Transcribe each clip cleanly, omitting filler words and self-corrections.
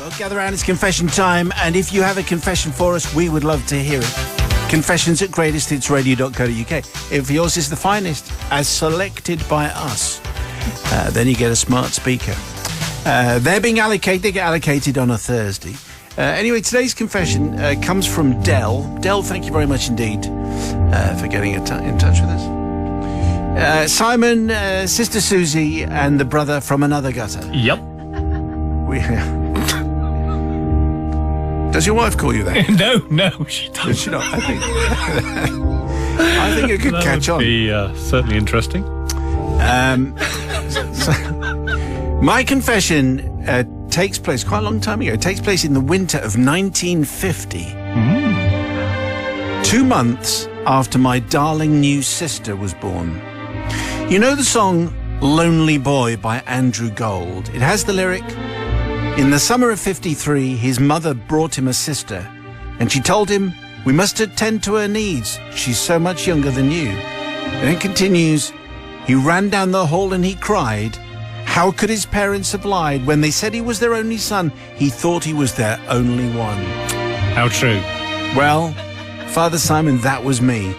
Well, gather around, it's confession time, and if you have a confession for us, we would love to hear it. Confessions at greatesthitsradio.co.uk. If yours is the finest, as selected by us, then you get a smart speaker. They're being allocated, they get allocated on a Thursday. Anyway, today's confession comes from Dell. Dell, thank you very much indeed for getting in touch with us. Simon, Sister Susie, and the brother from another gutter. Yep. Does your wife call you that? No, she doesn't. Does she not? I think it could catch on. That would be certainly interesting. My confession takes place quite a long time ago. It takes place in the winter of 1950. 2 months after my darling new sister was born. You know the song Lonely Boy by Andrew Gold? It has the lyric, "In the summer of 53, his mother brought him a sister, and she told him, we must attend to her needs. She's so much younger than you." And it continues, "He ran down the hall and he cried. How could his parents have lied? When they said he was their only son, he thought he was their only one." How true. Well, Father Simon, that was me.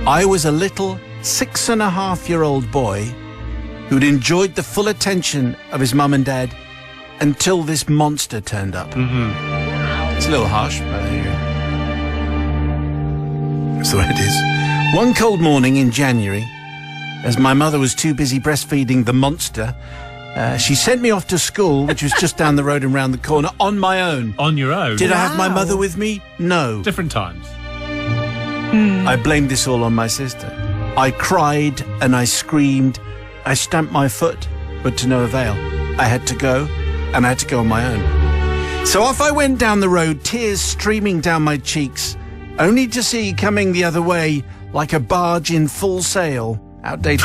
I was a little 6.5-year-old boy who'd enjoyed the full attention of his mum and dad until this monster turned up. It's a little harsh, but there you go. That's the way it is. One cold morning in January, as my mother was too busy breastfeeding the monster, she sent me off to school, which was just down the road and round the corner, on my own. On your own? Did I have my mother with me? No. Different times. I blamed this all on my sister. I cried and I screamed. I stamped my foot, but to no avail. I had to go, and I had to go on my own. So off I went down the road, tears streaming down my cheeks, only to see coming the other way, like a barge in full sail. Outdated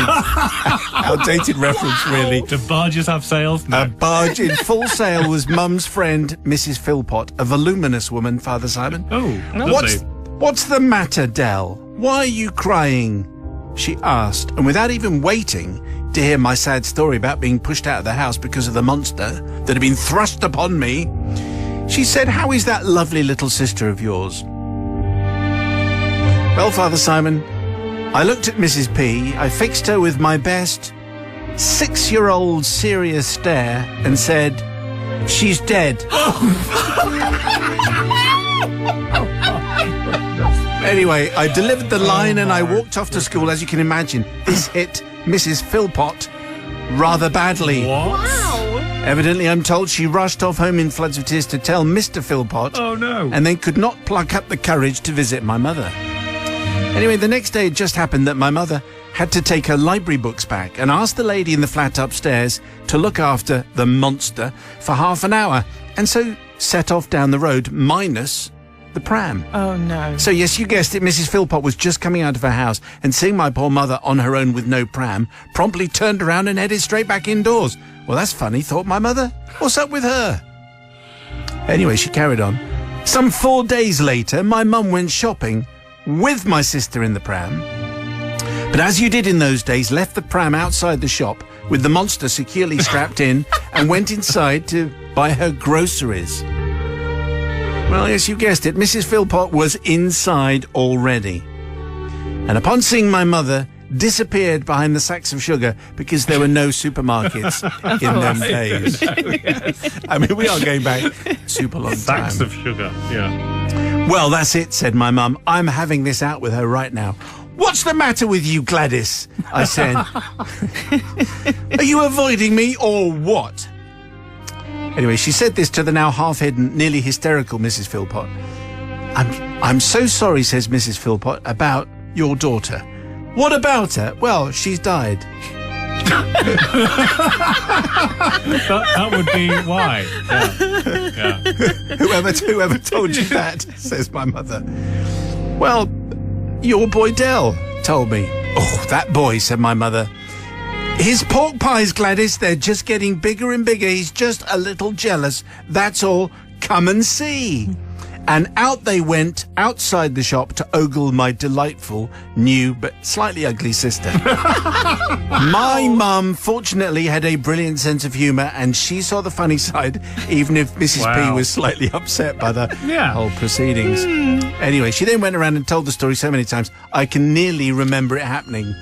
reference, really. Do barges have sails? No. A barge in full sail was Mum's friend, Mrs. Philpott, a voluminous woman, Father Simon. Oh, lovely. What's the matter, Dell? Why are you crying? She asked, and without even waiting to hear my sad story about being pushed out of the house because of the monster that had been thrust upon me, she said, "How is that lovely little sister of yours?" Well, Father Simon, I looked at Mrs. P, I fixed her with my best 6-year-old serious stare and said, "She's dead." Anyway, I delivered the line and I walked off to school. As you can imagine, this hit Mrs. Philpott rather badly. What? Wow. Evidently, I'm told she rushed off home in floods of tears to tell Mr. Philpott. Oh, no. And then could not pluck up the courage to visit my mother. Anyway, the next day it just happened that my mother had to take her library books back and asked the lady in the flat upstairs to look after the monster for half an hour, and so set off down the road minus the pram. Oh, no. So, yes, you guessed it, Mrs. Philpott was just coming out of her house and seeing my poor mother on her own with no pram, promptly turned around and headed straight back indoors. Well, that's funny, thought my mother. What's up with her? Anyway, she carried on. Some 4 days later, my mum went shopping with my sister in the pram. But as you did in those days, left the pram outside the shop with the monster securely strapped in and went inside to buy her groceries. Well, yes, you guessed it. Mrs. Philpott was inside already. And upon seeing my mother, disappeared behind the sacks of sugar because there were no supermarkets in them days. Yes. I mean, we are going back super long time. Sacks of sugar, yeah. Well, that's it, said my mum. I'm having this out with her right now. What's the matter with you, Gladys? I said. Are you avoiding me or what? Anyway, she said this to the now half-hidden, nearly hysterical Mrs. Philpott. I'm so sorry, says Mrs. Philpott, about your daughter. What about her? Well, she's died. That would be why. Yeah. Whoever told you that, says my mother. Well, your boy Dell told me. Oh, that boy, said my mother. His pork pies, Gladys, they're just getting bigger and bigger. He's just a little jealous. That's all. Come and see. And out they went outside the shop to ogle my delightful, new but slightly ugly sister. My mum, fortunately, had a brilliant sense of humour, and she saw the funny side, even if Mrs. P Wow. was slightly upset by the Yeah. whole proceedings. Anyway, she then went around and told the story so many times, I can nearly remember it happening.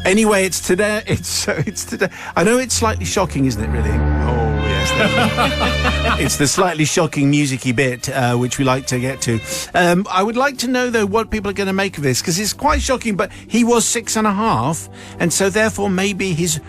Anyway, it's today. It's today. I know it's slightly shocking, isn't it? Really? Oh yes. It's the slightly shocking musicy bit which we like to get to. I would like to know though what people are going to make of this, because it's quite shocking. But he was 6.5, and so therefore maybe his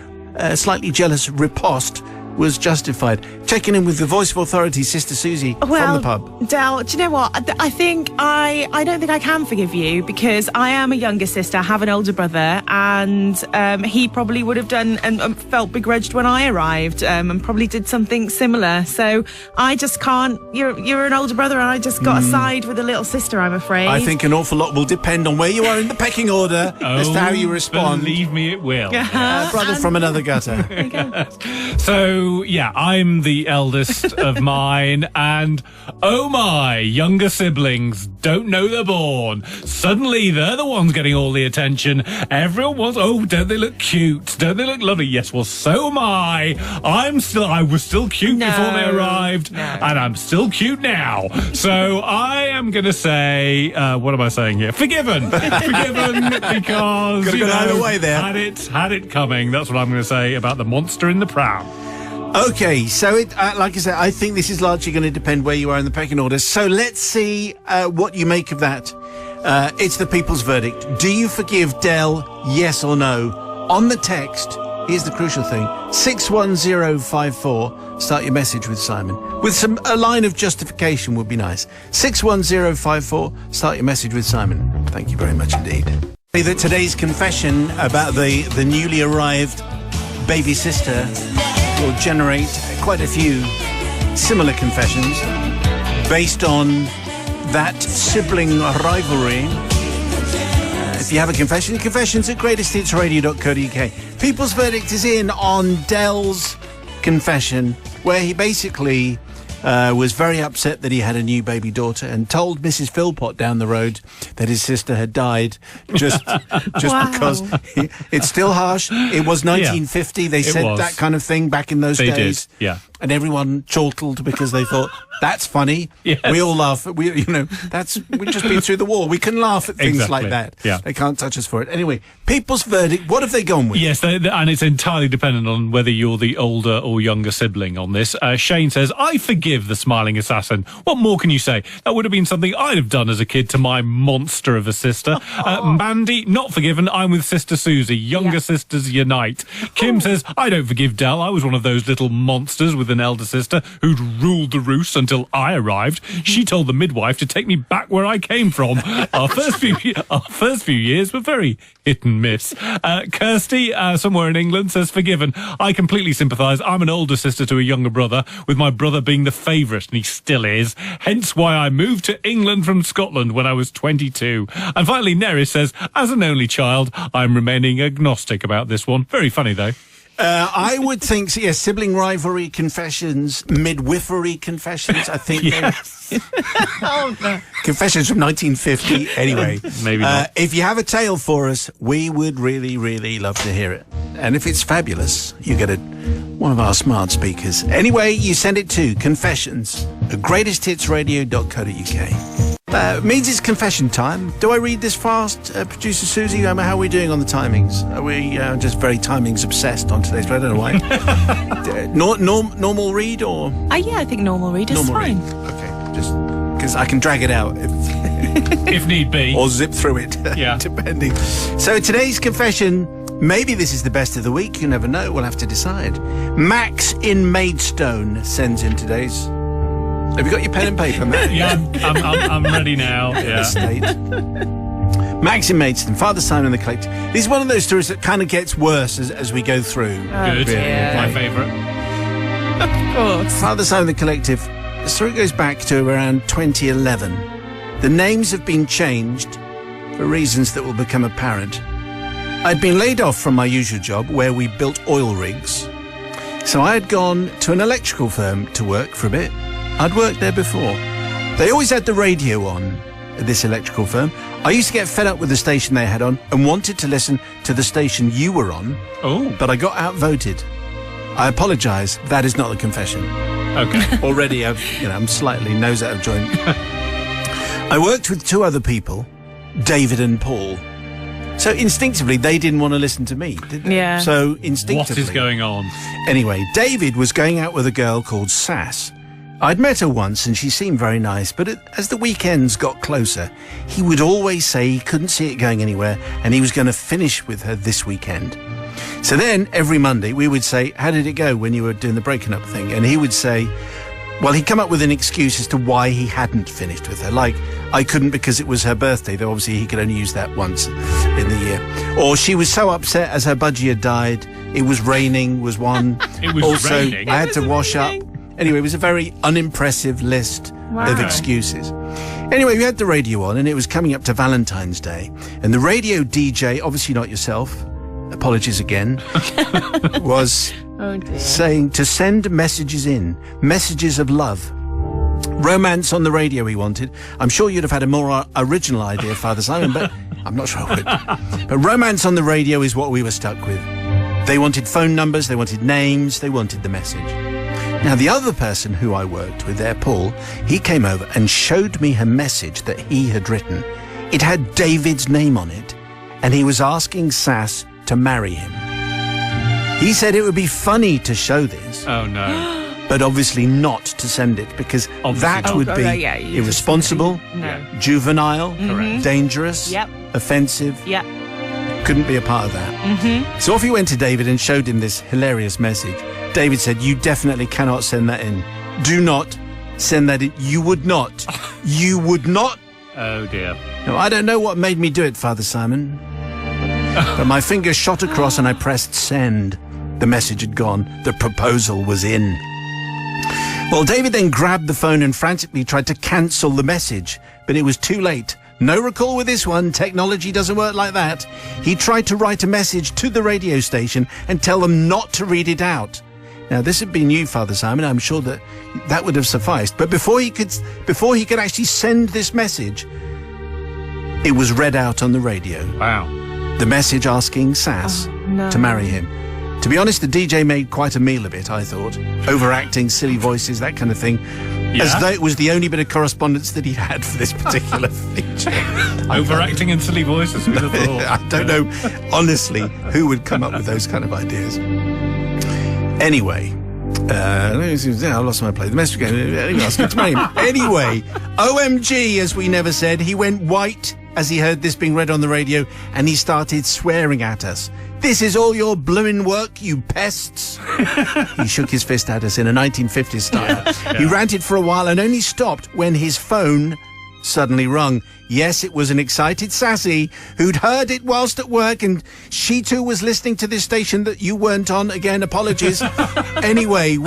slightly jealous riposte was justified. Checking in with the voice of authority, Sister Susie from the pub. Del, do you know what? I think I don't think I can forgive you, because I am a younger sister, have an older brother, and he probably would have done and felt begrudged when I arrived, and probably did something similar. So I just can't. You're an older brother, and I just got to side with a little sister, I'm afraid. I think an awful lot will depend on where you are in the pecking order as to how you respond. Believe me, it will. Brother from another gutter. So, yeah, I'm the eldest of mine, and oh my, younger siblings don't know they're born. Suddenly, they're the ones getting all the attention. Everyone wants, oh, don't they look cute? Don't they look lovely? Yes, well, so am I. I was still cute before they arrived, and I'm still cute now. So I am going to say, what am I saying here? Forgiven. Forgiven, because, Could have gone either way there. Had it coming. That's what I'm going to say about the monster in the pram. Okay, so like I said, I think this is largely going to depend where you are in the pecking order. So let's see what you make of that. It's the people's verdict. Do you forgive Del, yes or no? On the text, here's the crucial thing, 61054. Start your message with Simon. With a line of justification would be nice. 61054. Start your message with Simon. Thank you very much indeed. That today's confession about the newly arrived baby sister will generate quite a few similar confessions based on that sibling rivalry. If you have a confession, confessions at greatesthitsradio.co.uk. People's verdict is in on Del's confession, where he basically was very upset that he had a new baby daughter and told Mrs. Philpott down the road that his sister had died just because it's still harsh. It was 1950. They said that kind of thing back in those days. They did, yeah. And everyone chortled because they thought, that's funny. Yes. We all laugh. We've just been through the war. We can laugh at things like that. Yeah. They can't touch us for it. Anyway, people's verdict, what have they gone with? Yes, and it's entirely dependent on whether you're the older or younger sibling on this. Shane says, I forgive the smiling assassin. What more can you say? That would have been something I'd have done as a kid to my monster of a sister. Mandy, not forgiven. I'm with Sister Susie. Younger sisters unite. Kim says, I don't forgive Del. I was one of those little monsters with an elder sister who'd ruled the roost until I arrived. She told the midwife to take me back where I came from. Our first few years were very hit and miss. Kirsty, somewhere in England, says, forgiven. I completely sympathise. I'm an older sister to a younger brother, with my brother being the favourite, and he still is. Hence why I moved to England from Scotland when I was 22. And finally, Neris says, as an only child, I'm remaining agnostic about this one. Very funny, though. I would think, yes, sibling rivalry confessions, midwifery confessions, I think. Yes. Confessions from 1950. Anyway, Maybe not. If you have a tale for us, we would really, really love to hear it. And if it's fabulous, you get one of our smart speakers. Anyway, you send it to confessions@greatesthitsradio.co.uk. Means it's confession time. Do I read this fast, Producer Susie? How are we doing on the timings? Are we just very timings obsessed on today's? But I don't know why. Normal read or? Yeah, I think normal read is fine. Okay, just because I can drag it out If need be. or zip through it, depending. So today's confession, maybe this is the best of the week. You never know. We'll have to decide. Max in Maidstone sends in today's. Have you got your pen and paper, Matt? Yeah, I'm ready now. Yeah. Max in Maidstone, Father Simon and the Collective. This is one of those stories that kind of gets worse as we go through. Good. Dear. My favourite. Of course. Father Simon and the Collective. The story goes back to around 2011. The names have been changed for reasons that will become apparent. I'd been laid off from my usual job where we built oil rigs. So I had gone to an electrical firm to work for a bit. I'd worked there before. They always had the radio on at this electrical firm. I used to get fed up with the station they had on and wanted to listen to the station you were on. Oh. But I got outvoted. I apologise. That is not a confession. Okay. Already, I'm slightly nose out of joint. I worked with 2 other people, David and Paul. So instinctively, they didn't want to listen to me, did they? Yeah. So instinctively. What is going on? Anyway, David was going out with a girl called Sass. I'd met her once and she seemed very nice, but as the weekends got closer, he would always say he couldn't see it going anywhere and he was going to finish with her this weekend. So then, every Monday, we would say, how did it go when you were doing the breaking up thing? And he would say, well, he'd come up with an excuse as to why he hadn't finished with her. Like, I couldn't because it was her birthday, though obviously he could only use that once in the year. Or she was so upset as her budgie had died. It was raining was one. It was also, raining? I had to wash up. Anyway, it was a very unimpressive list of excuses. Anyway, we had the radio on and it was coming up to Valentine's Day. And the radio DJ, obviously not yourself, apologies again, was saying to send messages in, messages of love. Romance on the radio he wanted. I'm sure you'd have had a more original idea, Father Simon, but I'm not sure I would. But romance on the radio is what we were stuck with. They wanted phone numbers, they wanted names, they wanted the message. Now, the other person who I worked with there, Paul, he came over and showed me her message that he had written. It had David's name on it, and he was asking Sass to marry him. He said it would be funny to show this. Oh, no. But obviously not to send it, because that would be irresponsible, juvenile, dangerous, offensive. Couldn't be a part of that. So off he went to David and showed him this hilarious message. David said, you definitely cannot send that in. Do not send that in. You would not. You would not. Oh, dear. No, I don't know what made me do it, Father Simon. But my finger shot across and I pressed send. The message had gone. The proposal was in. Well, David then grabbed the phone and frantically tried to cancel the message, but it was too late. No recall with this one. Technology doesn't work like that. He tried to write a message to the radio station and tell them not to read it out. Now, this had been you, Father Simon. I'm sure that would have sufficed. But before he could actually send this message, it was read out on the radio. Wow. The message asking Sass to marry him. To be honest, the DJ made quite a meal of it, I thought. Overacting, silly voices, that kind of thing. Yeah. As though it was the only bit of correspondence that he had for this particular feature. Overacting and silly voices, who'd have thought? I don't know, honestly, who would come up with those kind of ideas. Anyway, I lost my place. The message came. Anyway, OMG, as we never said, he went white as he heard this being read on the radio, and he started swearing at us. This is all your bloomin' work, you pests. He shook his fist at us in a 1950s style. Yeah. He ranted for a while and only stopped when his phone suddenly rung. Yes, it was an excited Sassy who'd heard it whilst at work, and she too was listening to this station that you weren't on. Again, apologies. Anyway,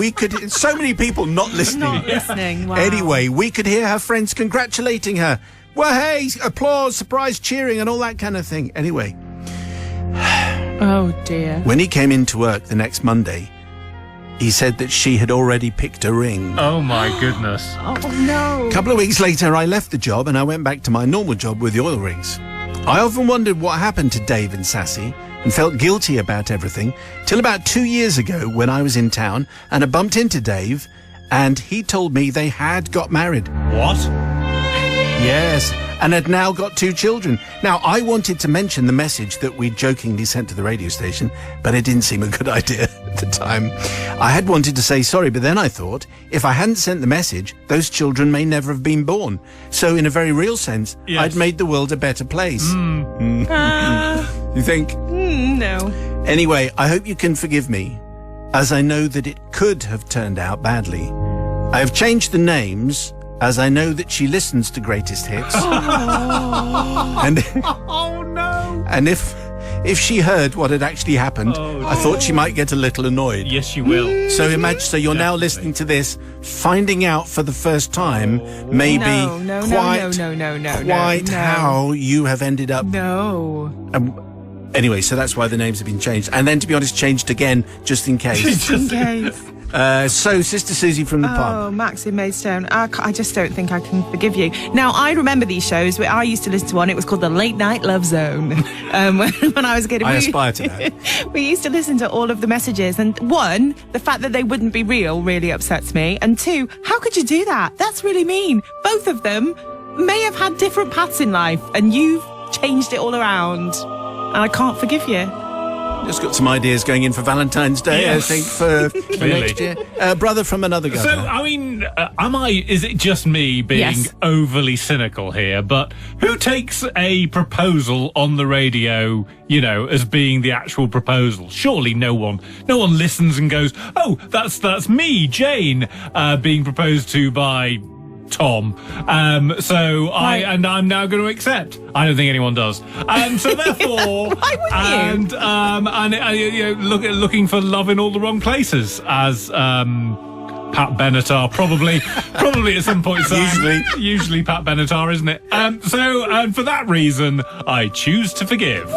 so many people not listening. Wow. Anyway, we could hear her friends congratulating her. Well, hey, applause, surprise, cheering, and all that kind of thing. Anyway. Oh, dear. When he came into work the next Monday, he said that she had already picked a ring. Oh, my goodness. Oh, no. A couple of weeks later, I left the job and I went back to my normal job with the oil rigs. I often wondered what happened to Dave and Sassy and felt guilty about everything till about 2 years ago when I was in town and I bumped into Dave and he told me they had got married. What? Yes, and had now got 2 children. Now, I wanted to mention the message that we jokingly sent to the radio station, but it didn't seem a good idea at the time. I had wanted to say sorry, but then I thought, if I hadn't sent the message, those children may never have been born. So, in a very real sense, yes. I'd made the world a better place. You think? No. Anyway, I hope you can forgive me, as I know that it could have turned out badly. I have changed the names, as I know that she listens to Greatest Hits. Oh, no. And if she heard what had actually happened, I thought she might get a little annoyed. Yes, she will. So imagine, so you're now listening to this, finding out for the first time, maybe quite how you have ended up. No. Anyway, so that's why the names have been changed. And then, to be honest, changed again, just in case. Just in case. So, Sister Susie from the pub. Oh, Max in Maidstone. I just don't think I can forgive you. Now, I remember these shows where I used to listen to one. It was called the Late Night Love Zone. When I was a kid. I aspire to that. We used to listen to all of the messages. And one, the fact that they wouldn't be real really upsets me. And two, how could you do that? That's really mean. Both of them may have had different paths in life. And you've changed it all around. And I can't forgive you. Just got some ideas going in for Valentine's Day, Yes. I think, for next year. Brother from another guy. So, I mean, is it just me being Yes. overly cynical here? But who takes a proposal on the radio, as being the actual proposal? Surely no one listens and goes, oh, that's me, Jane, being proposed to by Tom. I'm now going to accept. I don't think anyone does. So therefore, Why wouldn't you? looking for love in all the wrong places, as Pat Benatar probably at some point sang. Usually Pat Benatar, isn't it? And for that reason, I choose to forgive.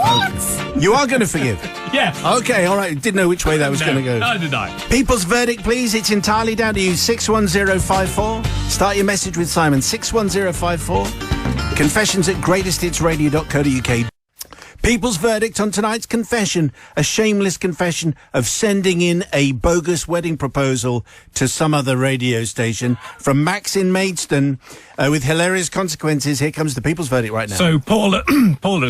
You are going to forgive? Yeah. Okay, all right. Didn't know which way that was going to go. Neither did I. People's verdict, please. It's entirely down to you. 61054. Start your message with Simon. 61054. Confessions at greatesthitsradio.co.uk. People's verdict on tonight's confession, a shameless confession of sending in a bogus wedding proposal to some other radio station from Max in Maidstone with hilarious consequences. Here comes the People's verdict right now. So Paula,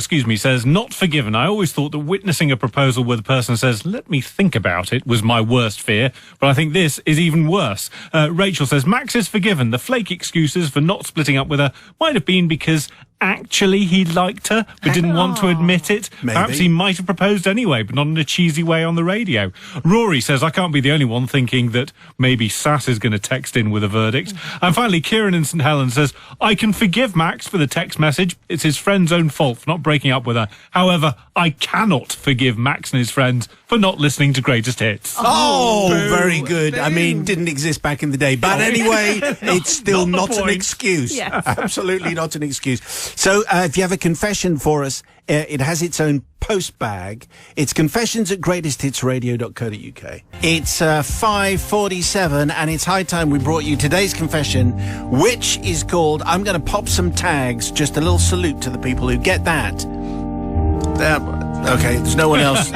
says, not forgiven. I always thought that witnessing a proposal where the person says, let me think about it, was my worst fear. But I think this is even worse. Rachel says, Max is forgiven. The flake excuses for not splitting up with her might have been because actually he liked her but didn't want to admit it. Maybe. Perhaps he might have proposed anyway, but not in a cheesy way on the radio. Rory says, I can't be the only one thinking that maybe Sass is going to text in with a verdict. And finally, Kieran in St Helens says, I can forgive Max for the text message. It's his friend's own fault for not breaking up with her. However, I cannot forgive Max and his friends for not listening to Greatest Hits. Oh, very good. I mean, didn't exist back in the day. But anyway, it's still not an excuse. Yes. Absolutely not an excuse. So if you have a confession for us, it has its own post bag. It's confessions at greatesthitsradio.co.uk. It's 5:47 and it's high time we brought you today's confession, which is called, I'm going to pop some tags, just a little salute to the people who get that. Okay, there's no one else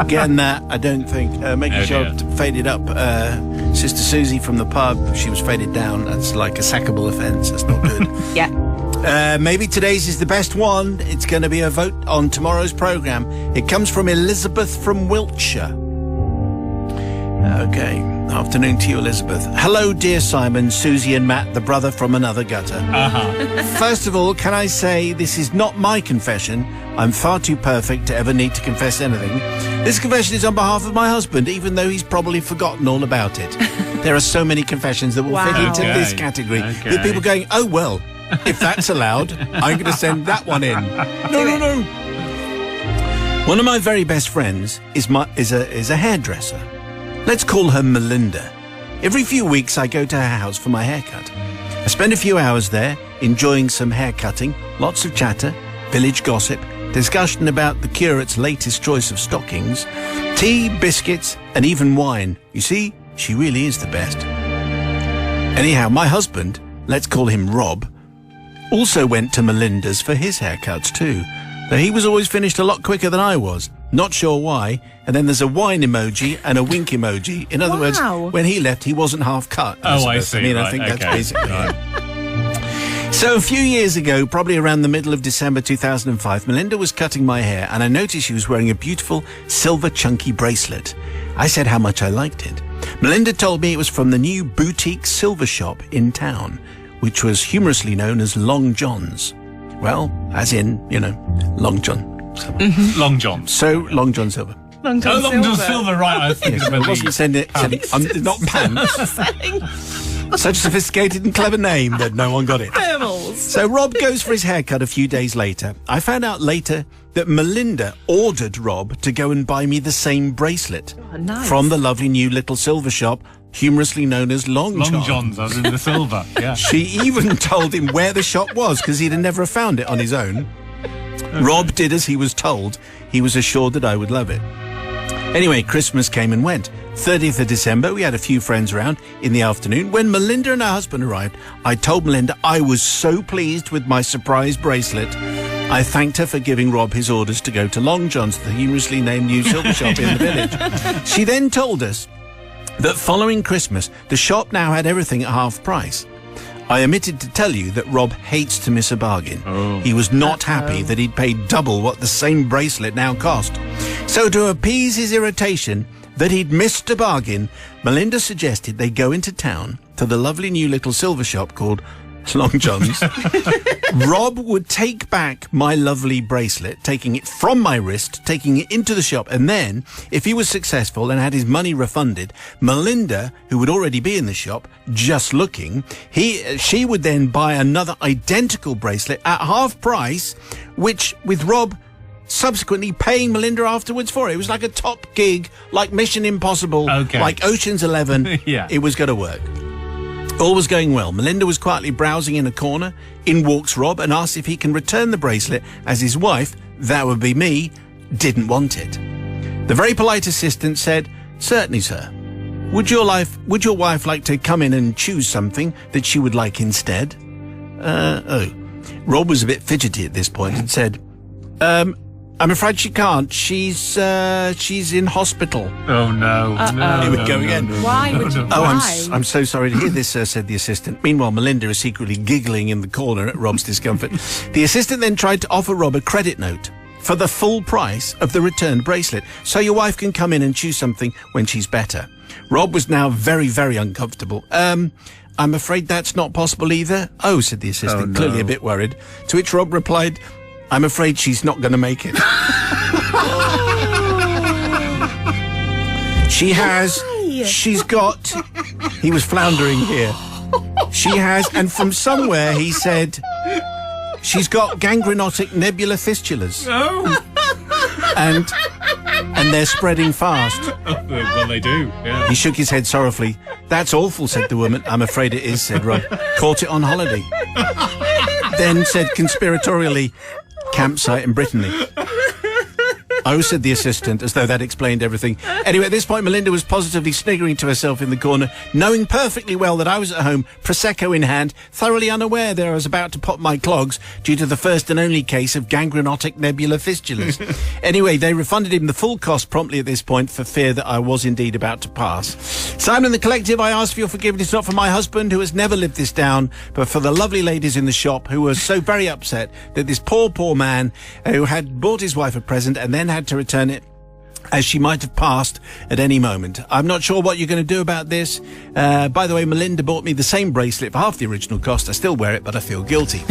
getting that, I don't think. Making sure to fade it up. Sister Susie from the pub, she was faded down. That's like a sackable offence. That's not good. Yeah. Maybe today's is the best one. It's going to be a vote on tomorrow's programme. It comes from Elizabeth from Wiltshire. Okay. Afternoon to you, Elizabeth. Hello, dear Simon, Susie and Matt, the brother from another gutter. First of all, can I say this is not my confession. I'm far too perfect to ever need to confess anything. This confession is on behalf of my husband, even though he's probably forgotten all about it. There are so many confessions that will fit into this category. With people going, oh, well, if that's allowed, I'm going to send that one in. No. One of my very best friends is a hairdresser. Let's call her Melinda. Every few weeks I go to her house for my haircut. I spend a few hours there, enjoying some hair cutting, lots of chatter, village gossip, discussion about the curate's latest choice of stockings, tea, biscuits, and even wine. You see, she really is the best. Anyhow, my husband, let's call him Rob, also went to Melinda's for his haircuts too, though he was always finished a lot quicker than I was. Not sure why. And then there's a wine emoji and a wink emoji. In other words, when he left, he wasn't half cut. I see. I mean, right, I think okay. that's basically right. it. So a few years ago, probably around the middle of December 2005, Melinda was cutting my hair and I noticed she was wearing a beautiful silver chunky bracelet. I said how much I liked it. Melinda told me it was from the new boutique silver shop in town, which was humorously known as Long John's. Well, as in, Long John. Long John. So, Long John Silver. Long John Long John Silver, right. I think I wasn't sending not pants. Such a sophisticated and clever name that no one got it. Thermals. So Rob goes for his haircut a few days later. I found out later that Melinda ordered Rob to go and buy me the same bracelet from the lovely new little silver shop, humorously known as Long John's, as in the silver. Yeah. She even told him where the shop was because he'd never found it on his own. Rob did as he was told. He was assured that I would love it. Anyway, Christmas came and went. 30th of December, we had a few friends around in the afternoon. When Melinda and her husband arrived, I told Melinda I was so pleased with my surprise bracelet. I thanked her for giving Rob his orders to go to Long John's, the humorously named new silver shop in the village. She then told us that following Christmas, the shop now had everything at half price. I omitted to tell you that Rob hates to miss a bargain. He was not happy that he'd paid double what the same bracelet now cost. So to appease his irritation that he'd missed a bargain, Melinda suggested they go into town to the lovely new little silver shop called Long John's. Rob would take back my lovely bracelet, taking it from my wrist, taking it into the shop, and then, if he was successful and had his money refunded, Melinda, who would already be in the shop, just looking, she would then buy another identical bracelet at half price, which, with Rob subsequently paying Melinda afterwards for it. It was like a top gig, like Mission Impossible, like Ocean's 11. Yeah. It was going to work. All was going well. Melinda was quietly browsing in a corner. In walks Rob and asks if he can return the bracelet, as his wife, that would be me, didn't want it. The very polite assistant said, "Certainly, sir. Would your wife like to come in and choose something that she would like instead?" Rob was a bit fidgety at this point and said, "I'm afraid she can't. She's in hospital." Oh, no. Here we go again. Why would you? I'm so sorry to hear this, sir, said the assistant. Meanwhile, Melinda is secretly giggling in the corner at Rob's discomfort. The assistant then tried to offer Rob a credit note for the full price of the returned bracelet, so your wife can come in and choose something when she's better. Rob was now very, very uncomfortable. "I'm afraid that's not possible either." "Oh," said the assistant, clearly a bit worried. To which Rob replied, "I'm afraid she's not going to make it." She's got, he was floundering here. She has, and from somewhere he said, she's got gangrenotic nebular fistulas. And they're spreading fast. Well, they do, yeah. He shook his head sorrowfully. "That's awful," said the woman. "I'm afraid it is," said Rob. "Caught it on holiday." Then said conspiratorially, "Campsite in Brittany." "Oh," said the assistant, as though that explained everything. Anyway, at this point, Melinda was positively sniggering to herself in the corner, knowing perfectly well that I was at home, Prosecco in hand, thoroughly unaware that I was about to pop my clogs due to the first and only case of gangrenotic nebular fistulas. Anyway, they refunded him the full cost promptly at this point for fear that I was indeed about to pass. Simon the Collective, I ask for your forgiveness, not for my husband, who has never lived this down, but for the lovely ladies in the shop who were so very upset that this poor man who had bought his wife a present and then had to return it, as she might have passed at any moment. I'm not sure what you're going to do about this. By the way, Melinda bought me the same bracelet for half the original cost. I still wear it, but I feel guilty.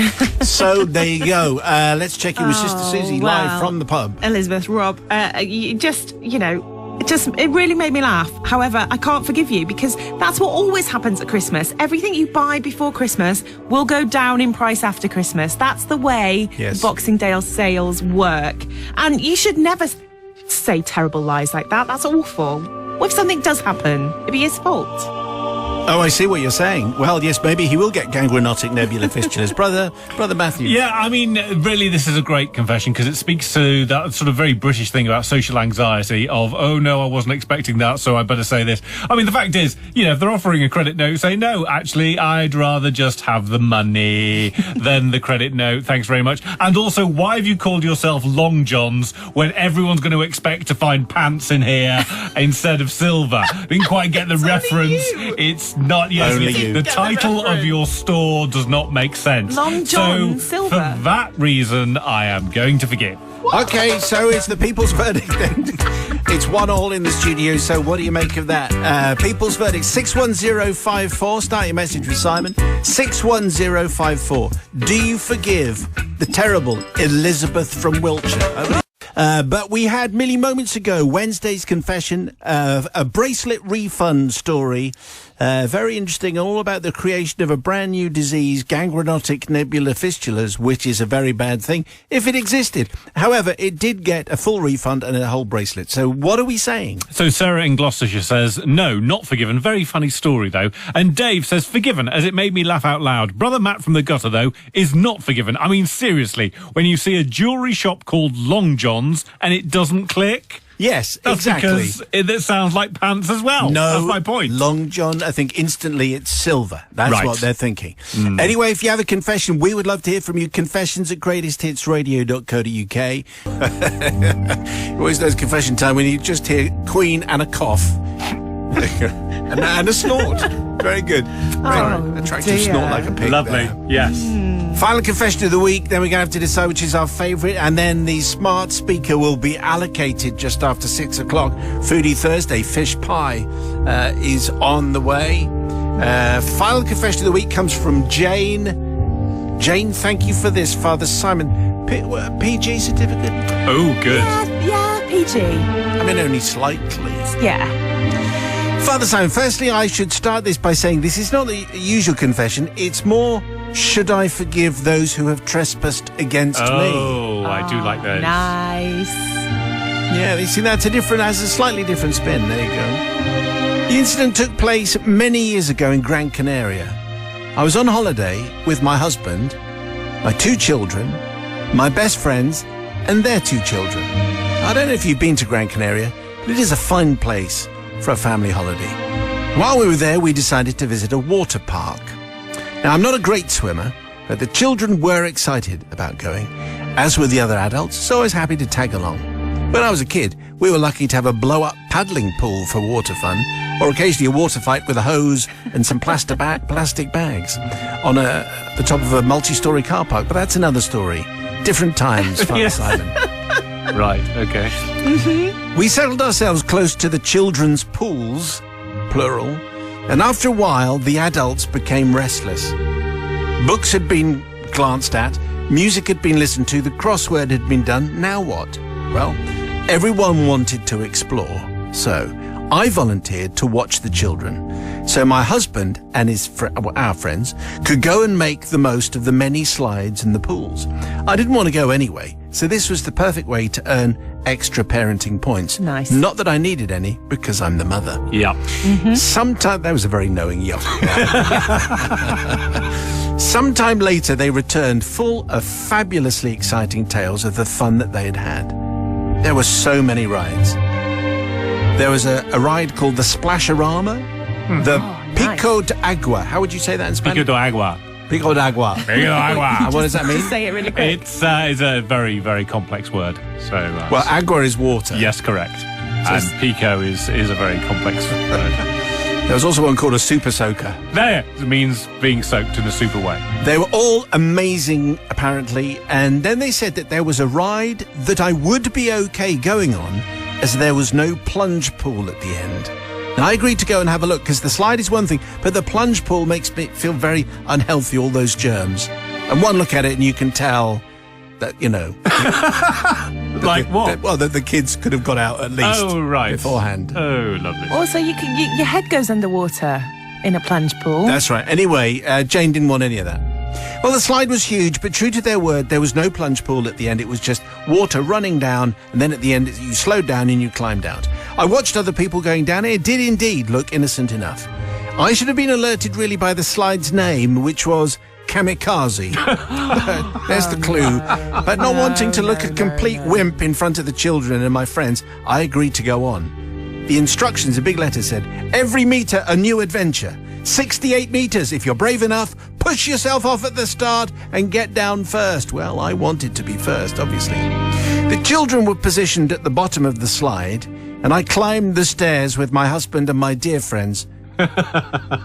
So there you go. Let's check in with Sister Susie live from the pub. Elizabeth, Rob, it really made me laugh. However, I can't forgive you because that's what always happens at Christmas. Everything you buy before Christmas will go down in price after Christmas. That's the way Boxing Day sales work. And you should never say terrible lies like that. That's awful. What if something does happen? It'd be his fault. Oh, I see what you're saying. Well, yes, maybe he will get gangrenotic nebular fistulas. Brother Matthew. Yeah, I mean, really, this is a great confession because it speaks to that sort of very British thing about social anxiety of, oh, no, I wasn't expecting that, so I better say this. I mean, the fact is, if they're offering a credit note, say, no, actually, I'd rather just have the money than the credit note. Thanks very much. And also, why have you called yourself Long John's when everyone's going to expect to find pants in here instead of silver? We didn't quite get the reference. It's not the title of your store does not make sense. Long John Silver. For that reason, I am going to forgive. Okay, so it's the people's verdict then. It's 1-1 in the studio, so what do you make of that? People's verdict, 61054. Start your message with Simon. 61054. Do you forgive the terrible Elizabeth from Wiltshire? But we had merely moments ago Wednesday's confession of a bracelet refund story. Very interesting, all about the creation of a brand new disease, gangrenotic nebular fistulas, which is a very bad thing if it existed. However, it did get a full refund and a whole bracelet. So what are we saying? So Sarah in Gloucestershire says, no, not forgiven. Very funny story, though. And Dave says, forgiven, as it made me laugh out loud. Brother Matt from the gutter, though, is not forgiven. I mean, seriously, when you see a jewellery shop called Long John's and it doesn't click... Yes, That's exactly. because it sounds like pants as well. No, that's my point. Long John, I think instantly it's silver. That's Right. what they're thinking. Anyway, if you have a confession, we would love to hear from you. confessions@greatesthitsradio.co.uk. Always those confession time when you just hear Queen and a cough. and a snort. Very good. Very attractive dear. snort like a pig. Lovely. there. Yes. Final confession of the week, then we're going to have to decide which is our favourite, and then the smart speaker will be allocated just after 6 o'clock. Foodie Thursday, fish pie, is on the way. Final confession of the week comes from Jane. Jane, thank you for this, Father Simon. PG certificate? Oh, good. Yeah, PG. I mean, only slightly. Yeah. Father Simon, firstly, I should start this by saying this is not the usual confession. It's more, should I forgive those who have trespassed against me? Oh, I do like those. Nice. Yeah, you see, has a slightly different spin. There you go. The incident took place many years ago in Gran Canaria. I was on holiday with my husband, my 2 children, my best friends, and their 2 children. I don't know if you've been to Gran Canaria, but it is a fine place for a family holiday. While we were there, we decided to visit a water park. Now, I'm not a great swimmer, but the children were excited about going, as were the other adults, so I was happy to tag along. When I was a kid, we were lucky to have a blow-up paddling pool for water fun, or occasionally a water fight with a hose and some plastic bags on the top of a multi-storey car park, but that's another story. Different times, Father Yes. Simon. Right, okay. We settled ourselves close to the children's pools, plural, and after a while, the adults became restless. Books had been glanced at, music had been listened to, the crossword had been done. Now what? Well, everyone wanted to explore, so I volunteered to watch the children. So my husband and our friends could go and make the most of the many slides in the pools. I didn't want to go anyway, so this was the perfect way to earn extra parenting points. Nice. Not that I needed any, because I'm the mother. Yeah. Sometime, that was a very knowing yup. Sometime later, they returned full of fabulously exciting tales of the fun that they had had. There were so many rides. There was a ride called the Splasherama, the Pico de Agua. How would you say that in Spanish? Pico de agua. Pico de Agua. Pico de agua. And what does that mean? Say it really quick. It's a very, very complex word. So, Well, agua is water. yes, correct. And pico is a very complex word. There was also one called a super soaker. There, it means being soaked in a super way. They were all amazing, apparently, and then they said that there was a ride that I would be okay going on, as there was no plunge pool at the end. And I agreed to go and have a look, because the slide is one thing, but the plunge pool makes me feel very unhealthy, all those germs. And one look at it and you can tell that, you know... Like what? That the kids could have got out at least beforehand. Oh, lovely. Also, your head goes underwater in a plunge pool. That's right. Anyway, Jane didn't want any of that. Well, the slide was huge, but true to their word, there was no plunge pool at the end. It was just water running down, and then at the end, you slowed down and you climbed out. I watched other people going down. It did indeed look innocent enough. I should have been alerted really by the slide's name, which was Kamikaze. There's the clue. But not wanting to look a complete wimp in front of the children and my friends, I agreed to go on. The instructions in big letters said, every metre a new adventure. 68 metres. If you're brave enough, push yourself off at the start and get down first. Well, I wanted to be first, obviously. The children were positioned at the bottom of the slide, and I climbed the stairs with my husband and my dear friends,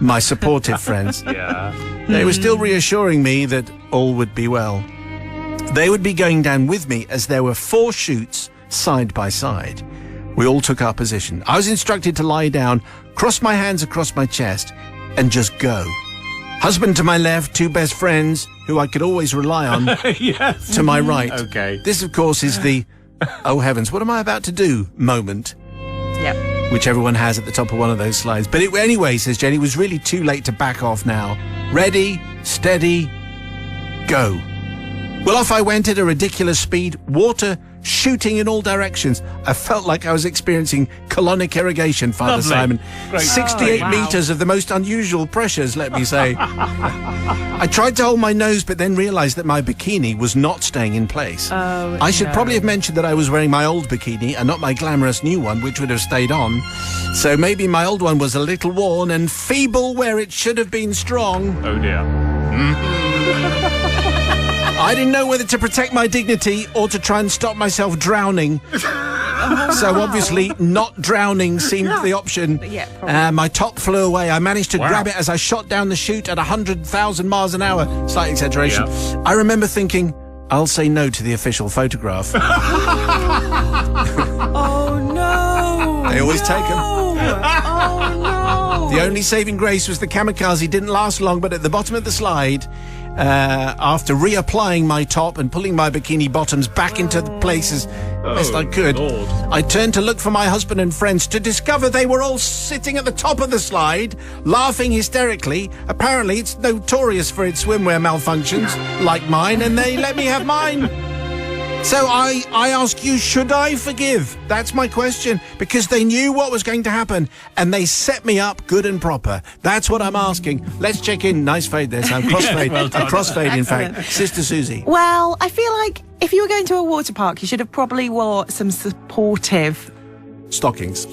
my supportive friends. Yeah. They were still reassuring me that all would be well. They would be going down with me as there were 4 chutes side by side. We all took our position. I was instructed to lie down, cross my hands across my chest, and just go. Husband to my left, 2 best friends who I could always rely on Yes. to my right. Okay. This, of course, is the, oh heavens, what am I about to do moment, Yep. which everyone has at the top of one of those slides. But anyway, says Jenny, it was really too late to back off now. Ready, steady, go. Well, off I went at a ridiculous speed, water shooting in all directions. I felt like I was experiencing colonic irrigation, Father Lovely. Simon. Great. 68 Oh, wow. metres of the most unusual pressures, let me say. I tried to hold my nose, but then realised that my bikini was not staying in place. Oh, I should no. probably have mentioned that I was wearing my old bikini and not my glamorous new one, which would have stayed on. So maybe my old one was a little worn and feeble where it should have been strong. Oh dear. I didn't know whether to protect my dignity or to try and stop myself drowning. So obviously not drowning seemed the option. Yeah, probably. My top flew away. I managed to Wow. grab it as I shot down the chute at 100,000 miles an hour. Slight exaggeration. Yeah. I remember thinking, I'll say no to the official photograph. Oh no! They always take 'em. Oh no! The only saving grace was the Kamikaze didn't last long, but at the bottom of the slide, after reapplying my top and pulling my bikini bottoms back into the places best I could, Lord. I turned to look for my husband and friends to discover they were all sitting at the top of the slide, laughing hysterically. Apparently, it's notorious for its swimwear malfunctions, like mine, and they let me have mine. So I ask you, should I forgive? That's my question, because they knew what was going to happen, and they set me up good and proper. That's what I'm asking. Let's check in. Nice fade there, Sam. Crossfade. well done. A crossfade, in fact. Excellent. Sister Susie. Well, I feel like if you were going to a water park, you should have probably wore some supportive. Stockings.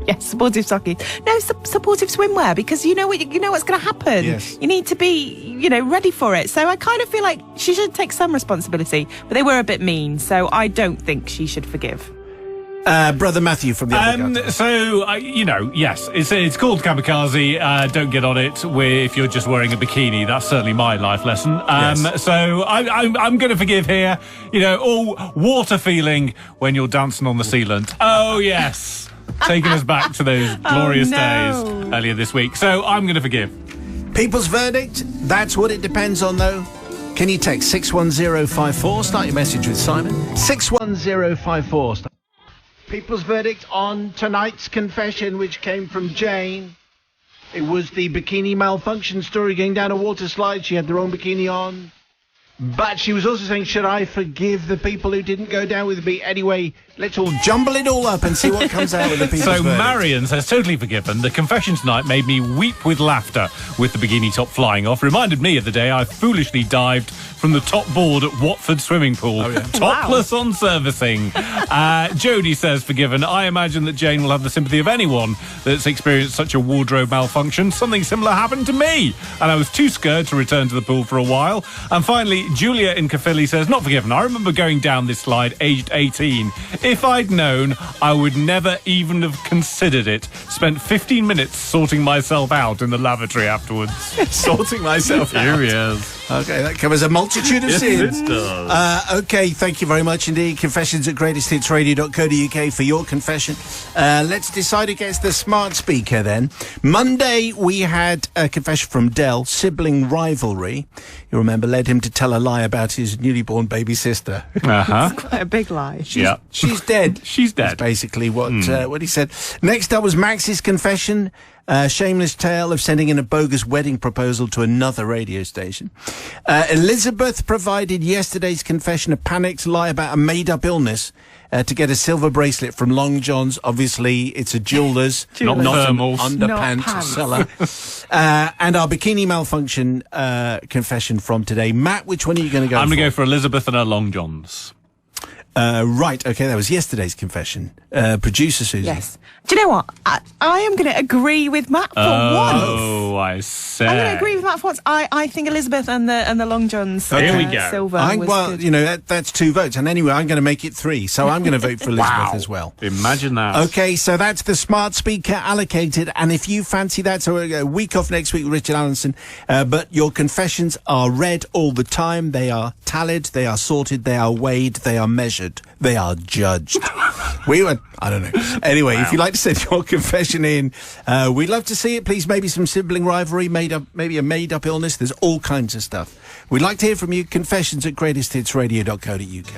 Yes, supportive stockings. No, supportive swimwear, because you know what's going to happen. Yes. You need to be, ready for it. So I kind of feel like she should take some responsibility, but they were a bit mean, so I don't think she should forgive. Brother Matthew from the other gutter. So, yes, it's called Kamikaze. Don't get on it if you're just wearing a bikini. That's certainly my life lesson. Yes. So I'm going to forgive here. All water feeling when you're dancing on the sealant. Oh, yes. Taking us back to those glorious no. days earlier this week. So I'm going to forgive. People's verdict? That's what it depends on, though. Can you text 61054? Start your message with Simon. 61054. People's verdict on tonight's confession, which came from Jane. It was the bikini malfunction story, going down a water slide. She had the wrong bikini on. But she was also saying, should I forgive the people who didn't go down with me? Anyway, let's all jumble it all up and see what comes out with the people's So verdict. Marion says, totally forgiven. The confession tonight made me weep with laughter with the bikini top flying off. Reminded me of the day I foolishly dived from the top board at Watford swimming pool. Oh, yeah. Topless on servicing. Jodie says, forgiven. I imagine that Jane will have the sympathy of anyone that's experienced such a wardrobe malfunction. Something similar happened to me, and I was too scared to return to the pool for a while. And finally, Julia in Caerphilly says, not forgiven. I remember going down this slide aged 18. If I'd known, I would never even have considered it. Spent 15 minutes sorting myself out in the lavatory afterwards. Sorting myself out. Here he is. Okay, that covers a multitude of sins. does. Okay, thank you very much indeed. Confessions at greatesthitsradio.co.uk for your confession. Let's decide who gets the smart speaker then. Monday, we had a confession from Dell, sibling rivalry. You remember, led him to tell a lie about his newly born baby sister. Uh-huh. Quite a big lie. Yeah. She's dead. She's That's dead. basically what he said. Next up was Max's confession. Shameless tale of sending in a bogus wedding proposal to another radio station. Elizabeth provided yesterday's confession, a panicked lie about a made-up illness to get a silver bracelet from Long John's. Obviously, it's a jeweller's, Not thermals. underpants Not pants. seller. And our bikini malfunction confession from today. Matt, which one are you going to go I'm for? going to go for Elizabeth and her long johns. Right, okay, that was yesterday's confession. Producer Susie. Yes. Do you know what? I am going to agree with Matt for once. Oh, I say. I'm going to agree with Matt for once. I think Elizabeth and the Long John's Here we go. silver was good. You know, that's 2 votes. And anyway, I'm going to make it 3. So I'm going to vote for Elizabeth as well. Imagine that. Okay, so that's the smart speaker allocated. And if you fancy that, so a week off next week with Richard Allenson. But your confessions are read all the time. They are tallied, they are sorted, they are weighed, they are measured, they are judged. I don't know. Anyway, if you'd like to send your confession in, we'd love to see it. Please, maybe some sibling rivalry, maybe a made-up illness. There's all kinds of stuff. We'd like to hear from you. Confessions at greatesthitsradio.co.uk.